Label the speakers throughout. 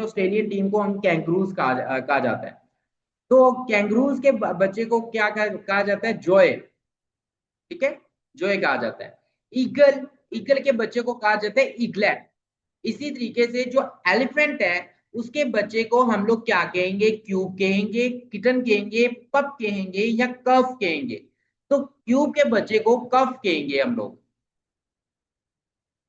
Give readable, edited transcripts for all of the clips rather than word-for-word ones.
Speaker 1: Australian team को हम kangaroos कहा जाता है। तो कैंगरूज के बच्चे को क्या कहा जाता है? जॉय। ठीक है, जॉय कहा जाता है। ईगल, ईगल के बच्चे को कहा जाता है ईगलेट। इसी तरीके से जो एलिफेंट है उसके बच्चे को हम लोग क्या कहेंगे? क्यूब कहेंगे, किटन कहेंगे, पप कहेंगे या कफ कहेंगे? तो क्यूब के बच्चे को कफ कहेंगे हम लोग।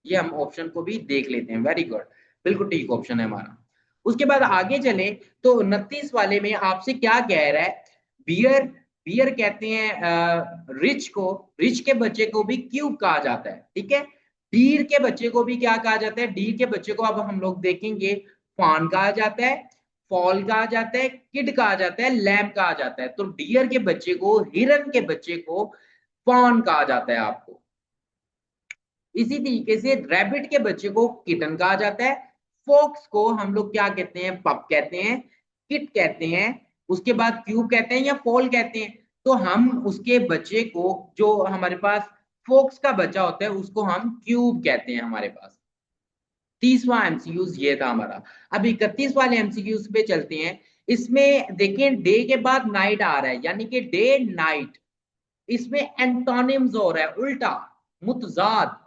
Speaker 1: ये हम ऑप्शन को भी देख लेते हैं। वेरी गुड, बिल्कुल ठीक ऑप्शन है हमारा। उसके बाद आगे चले तो 29 वाले में आपसे क्या कह रहा है? बियर, बियर कहते हैं रिच को, रिच के बच्चे को भी क्यूब कहा जाता है। ठीक है, डीर के बच्चे को भी क्या कहा जाता है? डीर के बच्चे को अब हम लोग देखेंगे फान कहा जाता है, फॉल कहा जाता है, किड कहा जाता है, लैम कहा जाता है। तो डियर के बच्चे को, हिरन के बच्चे को फॉन कहा जाता है आपको। इसी तरीके से रैबिट के बच्चे को किटन कहा जाता है। फॉक्स को हम लोग क्या कहते हैं? पप कहते हैं, किट कहते हैं, उसके बाद क्यूब कहते हैं या फॉल कहते हैं। तो हम उसके बच्चे को, जो हमारे पास फॉक्स का बच्चा होता है, उसको हम क्यूब कहते हैं हमारे पास। 30वां एमसीक्यूज ये था हमारा। अब 31 वाले एमसीक्यूज पे चलते हैं। इसमें देखें डे के बाद नाइट आ रहा है, यानी कि डे नाइट। इसमें एंटोनिम्स हो रहा है उल्टा, मुतजाद।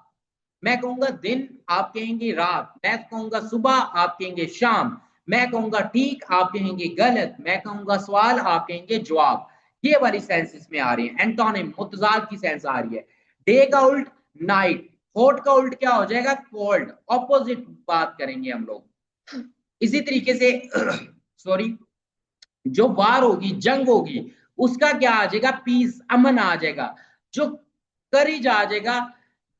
Speaker 1: मैं कहूंगा दिन, आप कहेंगे रात। मैं कहूंगा सुबह, आप कहेंगे शाम। मैं कहूंगा ठीक, आप कहेंगे गलत। मैं कहूंगा सवाल, आप कहेंगे जवाब। ये वाली सेंस इसमें आ रही है, एंटोनिम मुतजाद की सेंस आ रही है। डे का उल्ट नाइट, हॉट का उल्ट क्या हो जाएगा? कोल्ड। ऑपोजिट बात करेंगे हम लोग। इसी तरीके से सॉरी, जो वार होगी, जंग होगी, उसका क्या आ जाएगा? पीस, अमन आ जाएगा। जो करेज आ जाएगा।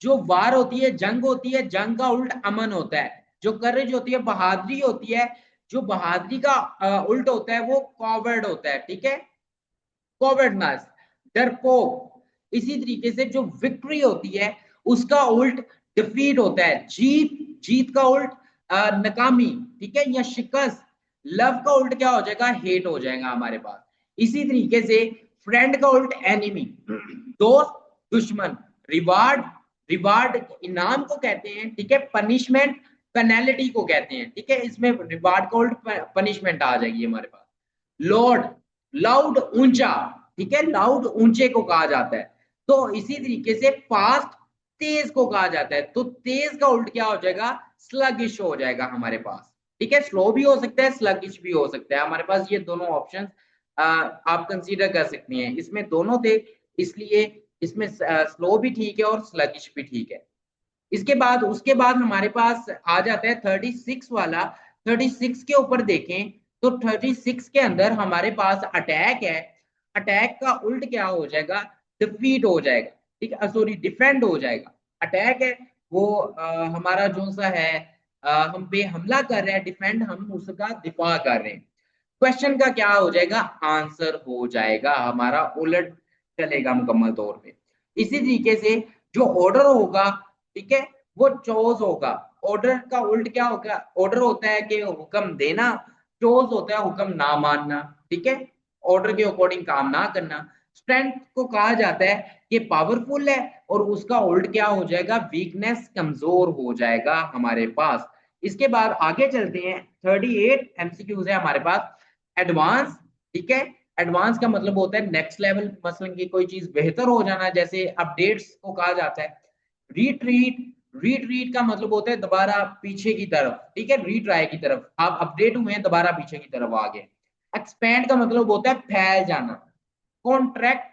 Speaker 1: जो वार होती है, जंग होती है, जंग का उल्ट अमन होता है। जो करेज होती है, बहादुरी होती है। जो बहादुरी का उल्ट होता है वो कॉवर्ड होता है। ठीक है, कॉवर्डनेस, डरपोक। इसी तरीके से जो विक्ट्री होती है उसका उल्ट डिफीट होता है। जीत, जीत का उल्ट नाकामी। ठीक है, या शिकस्त। लव का उल्ट क्या हो जाएगा? हेट हो जाएगा हमारे पास। इसी तरीके से फ्रेंड का उल्ट एनिमी, दोस्त, दुश्मन। रिवार्ड, रिवार्ड इनाम को कहते हैं। ठीक है, पनिशमेंट पेनल्टी को कहते हैं। ठीक है, इसमें रिवार्ड का उल्ट पनिशमेंट आ जाएगी हमारे पास। लॉर्ड, लाउड ऊंचा। ठीक है, लाउड ऊंचे को कहा जाता है। तो इसी तरीके से फास्ट, तेज को कहा जाता है। तो तेज का उल्ट क्या हो जाएगा? स्लगिश हो जाएगा हमारे पास। ठीक है, स्लो भी हो सकता है, स्लगिश भी हो सकता है हमारे पास। ये दोनों ऑप्शन आप कंसीडर कर सकती हैं। इसमें दोनों थे, इसलिए इसमें स्लो भी ठीक है और स्लगिश भी ठीक है। इसके बाद, उसके बाद हमारे पास आ जाता है 36 वाला। 36 के ऊपर देखें तो 36 के अंदर हमारे पास अटैक है। अटैक का उल्ट क्या हो जाएगा? डिफीट हो जाएगा। ठीक है, सॉरी, डिफेंड हो जाएगा। अटैक है वो हमारा जो सा है, हम पे हमला कर रहे हैं, डिफेंड, हम उसका दिफा कर रहे हैं। क्वेश्चन का क्या हो जाएगा? आंसर हो जाएगा हमारा, उलट चलेगा मुकम्मल तौर पे। इसी तरीके से जो ऑर्डर होगा, ठीक है, वो चोज होगा। ऑर्डर का उल्ट क्या होगा? ऑर्डर होता है कि हुक्म देना, चोज होता है हुक्म ना मानना। ठीक है, ऑर्डर के अकॉर्डिंग काम ना करना। स्ट्रेंथ को कहा जाता है कि पावरफुल है, और उसका उल्ट क्या हो जाएगा? वीकनेस, कमजोर हो जाएगा हमारे पास। इसके बाद आगे चलते हैं। 38 एमसीक्यूज है हमारे पास। एडवांस, ठीक है, एडवांस का मतलब होता है नेक्स्ट लेवल, मसलन की कोई चीज बेहतर हो जाना, जैसे अपडेट्स को कहा जाता है। रिट्रीट, रिट्रीट का मतलब होता है दोबारा पीछे की तरफ। ठीक है, रीट्राई की तरफ, आप अपडेट हुए हैं, दोबारा पीछे की तरफ आ गए। एक्सपैंड का मतलब होता है फैल जाना। कॉन्ट्रैक्ट,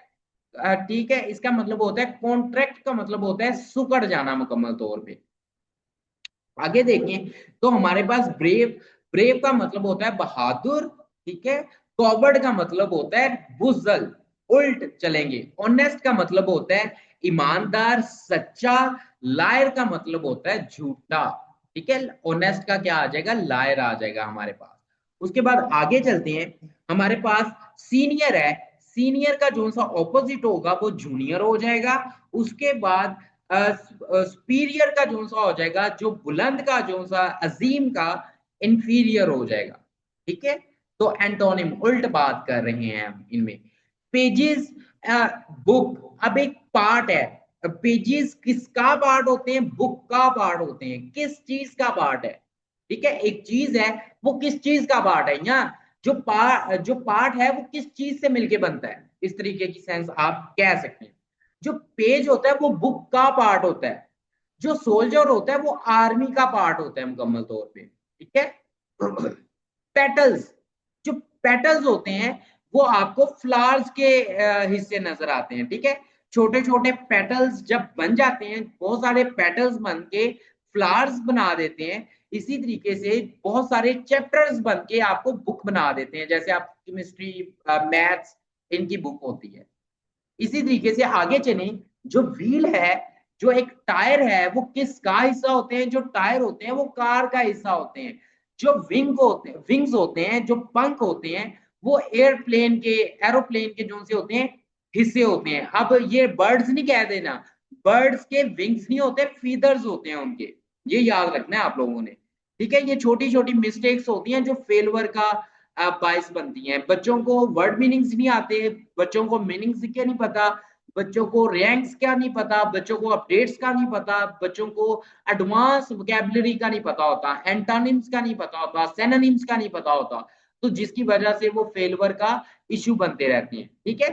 Speaker 1: ठीक है, इसका मतलब होता है, कॉन्ट्रैक्ट का मतलब होता है सुकड़ जाना मुकम्मल तौर पे। आगे देखें तो हमारे पास ब्रेव, ब्रेव का मतलब होता है बहादुर। ठीक है, कॉवर्ड का मतलब होता है बुजल, उल्ट चलेंगे। ऑनेस्ट का मतलब होता है ईमानदार, सच्चा। लायर का मतलब होता है झूठा। ठीक है, ऑनेस्ट का क्या आ जाएगा? लायर आ जाएगा हमारे पास। उसके बाद आगे चलते हैं। हमारे पास सीनियर है। सीनियर का जो सा ऑपोजिट होगा वो जूनियर हो जाएगा। उसके बाद सुपीरियर का जो सा हो जाएगा, जो बुलंद का जो सा, अजीम का इंफीरियर हो जाएगा। ठीक है, तो एंटोनिम, उल्ट बात कर रहे हैं हम इनमें। पेजेस, बुक, अब एक पार्ट है। पेजेस किसका पार्ट होते हैं? बुक का पार्ट होते हैं। किस चीज का पार्ट है? ठीक है, एक चीज है वो किस चीज का पार्ट है, यहाँ जो पार्ट है वो किस चीज से मिलके बनता है, इस तरीके की सेंस आप कह सकते हैं। जो पेज होता है वो बुक का पार्ट होता है, जो सोल्जर होता है वो आर्मी का पार्ट होता है मुकम्मल तौर पे, ठीक है। पेटल्स, जो पेटल्स होते हैं वो आपको फ्लावर्स के हिस्से नजर आते हैं, ठीक है। छोटे छोटे पेटल्स जब बन जाते हैं, बहुत सारे पेटल्स बन के फ्लावर्स बना देते हैं, इसी तरीके से बहुत सारे चैप्टर्स बन के आपको बुक बना देते हैं, जैसे आप केमिस्ट्री, मैथ्स, इनकी बुक होती है। इसी तरीके से आगे चलें, जो व्हील है, जो एक टायर है, वो किसका हिस्सा होते हैं, जो टायर होते हैं वो कार का हिस्सा होते हैं। जो विंग्स होते हैं, जो पंख होते हैं, वो एयरप्लेन के, एरोप्लेन के जो से होते हैं हिस्से होते हैं। अब ये बर्ड्स नहीं कह देना, बर्ड्स के विंग्स नहीं होते, फीदर्स होते हैं उनके, ये याद रखना है आप लोगों ने, ठीक है। ये छोटी छोटी मिस्टेक्स होती हैं जो फेलवर का बाइस बनती हैं। बच्चों को वर्ड मीनिंग्स नहीं आते, बच्चों को मीनिंग्स क्या नहीं पता, बच्चों को रैंक्स क्या नहीं पता, बच्चों को अपडेट्स का नहीं पता, बच्चों को एडवांस वोकैबुलरी का नहीं पता होता, एंटोनिम्स का नहीं पता होता, सिनोनिम्स का नहीं पता होता, तो जिसकी वजह से वो फेलवर का इश्यू बनते रहते हैं, ठीक है।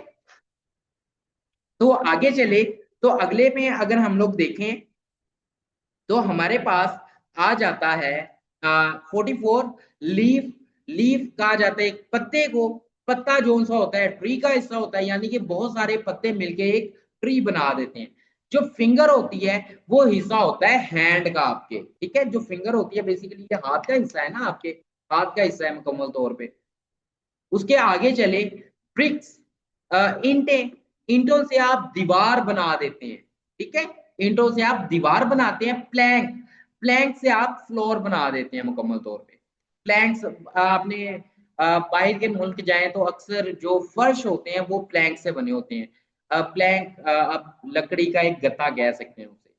Speaker 1: तो आगे चले, तो अगले में अगर हम लोग देखें तो हमारे पास आ जाता है 44 लीफ। लीफ कहा जाता है एक पत्ते को, पत्ता जो सा होता है ट्री का हिस्सा होता है, यानी कि बहुत सारे पत्ते मिलके एक ट्री बना देते हैं। जो फिंगर होती है वो हिस्सा होता है हैंड का आपके, ठीक है। जो फिंगर होती है बेसिकली ये हाथ का हिस्सा है ना, आपके हाथ का हिस्सा है मुकम्मल तौर पे। उसके आगे चले, ब्रिक्स, ईंटे, ईंटों से आप दीवार बना देते हैं, ठीक है। ईंटों से आप दीवार बनाते हैं। प्लैंक, प्लैंक से आप फ्लोर बना देते हैं मुकम्मल तौर पे। प्लैंक्स आपने बाहर के मुल्क जाए तो अक्सर जो फर्श होते हैं वो प्लैंक से बने होते हैं। प्लैंक आप लकड़ी का एक गत्ता कह सकते हैं उसे।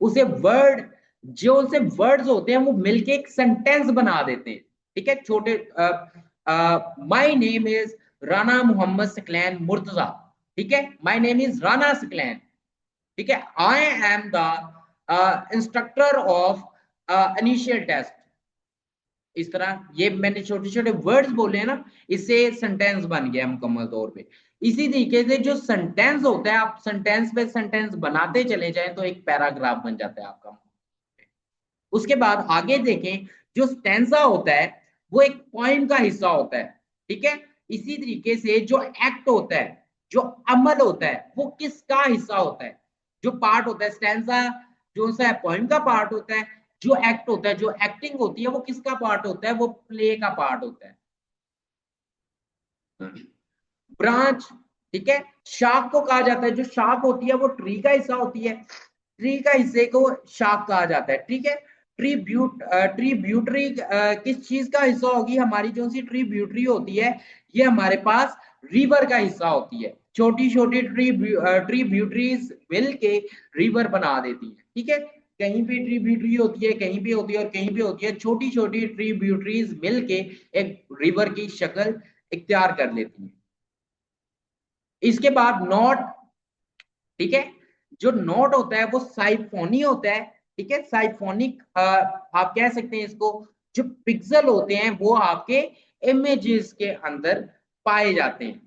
Speaker 1: उसे वर्ड, जो से वर्ड्स होते हैं वो मिलके एक सेंटेंस बना देते हैं, ठीक है। छोटे, my name is Rana Mohammad Saqlain Murtaza, ठीक है। My name is Rana Saqlain, ठीक है। I am the instructor of initial test. इस तरह ये मैंने छोटे छोटे वर्ड्स बोले हैं ना, इससे सेंटेंस बन गया मुकम्मल तौर पे। इसी तरीके से जो सेंटेंस होता है, आप सेंटेंस पे सेंटेंस बनाते चले जाएं तो एक पैराग्राफ बन जाता है आपका। उसके बाद आगे देखें, जो स्टेंजा होता है वो एक पॉइंट का हिस्सा होता है, ठीक है। इसी तरीके से जो एक्ट होता है, जो अमल होता है, वो किसका हिस्सा होता है, जो पार्ट होता है स्टेंजा जो सा है पॉइंट का पार्ट होता है। जो एक्ट होता है, जो एक्टिंग होती है, वो किसका पार्ट होता है, वो प्ले का पार्ट होता है। ब्रांच, ठीक है। शाख को कहा जाता है, जो शाख होती है वो ट्री का हिस्सा होती है, ट्री का हिस्से को शाख कहा जाता है, ठीक है। ट्रीब्यूटरी किस चीज का हिस्सा होगी, हमारी जो सी ट्रीब्यूटरी होती है ये हमारे पास रिवर का हिस्सा होती है। छोटी छोटी ट्रीब्यूटरीज मिल के रिवर बना देती है, ठीक है। कहीं भी ट्रीब्यूटरी होती है, कहीं भी होती है और कहीं भी होती है, छोटी छोटी ट्रीब्यूटरीज मिल के एक रिवर की शक्ल इख्तियार कर लेती है। इसके बाद नोट, ठीक है। जो नोट होता है वो साइफोनी होता है, ठीक है। साइफोनिक आप कह सकते हैं इसको। जो पिक्सल होते हैं वो आपके इमेजेस के अंदर पाए जाते हैं।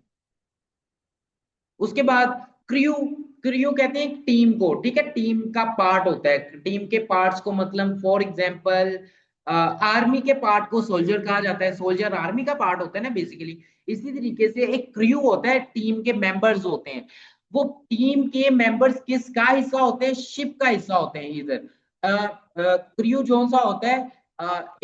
Speaker 1: उसके बाद क्रू, क्रू कहते हैं टीम को, ठीक है। टीम का पार्ट होता है, टीम के पार्ट्स को, मतलब फॉर एग्जांपल आर्मी के पार्ट को सोल्जर कहा जाता है, सोल्जर आर्मी का पार्ट होता है ना बेसिकली। इसी तरीके से एक क्रू होता है, टीम के मेंबर्स होते हैं। वो टीम के मेंबर्स किसका हिस्सा होते हैं, शिप का हिस्सा होते हैं। इधर क्रू जो सा होता है,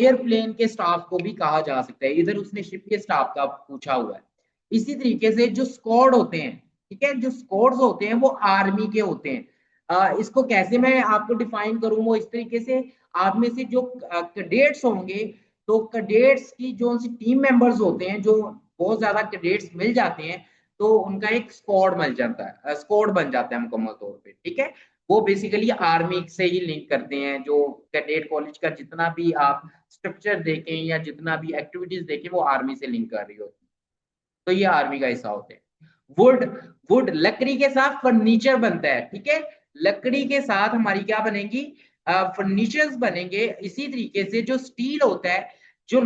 Speaker 1: एयरप्लेन के स्टाफ को भी कहा जा सकता है, इधर उसने शिप के स्टाफ का पूछा हुआ है। इसी तरीके से जो स्क्वाड होते हैं, ठीक है, जो स्क्वाड्स होते हैं वो आर्मी के होते हैं। इसको कैसे मैं आपको डिफाइन करूं, वो इस तरीके से, आप में से जो कैडेट्स होंगे, तो कैडेट्स की जो सी टीम मेंबर्स होते हैं, जो बहुत ज्यादा कैडेट्स मिल जाते हैं तो उनका एक स्क्वाड मिल जाता है, स्क्वाड बन जाता है मुकम्मल तौर पे, ठीक है। वो बेसिकली आर्मी से ही लिंक करते हैं। जो कैडेट कॉलेज का जितना भी आप स्ट्रक्चर देखें या जितना भी एक्टिविटीज देखें वो आर्मी से लिंक कर रही होती है, तो ये आर्मी का हिस्सा होते हैं। वुड, वुड लकड़ी के साथ फर्नीचर बनता है, ठीक है। लकड़ी के साथ हमारी क्या बनेगी, फर्नीचर्स बनेंगे। इसी तरीके से जो स्टील होता है, जो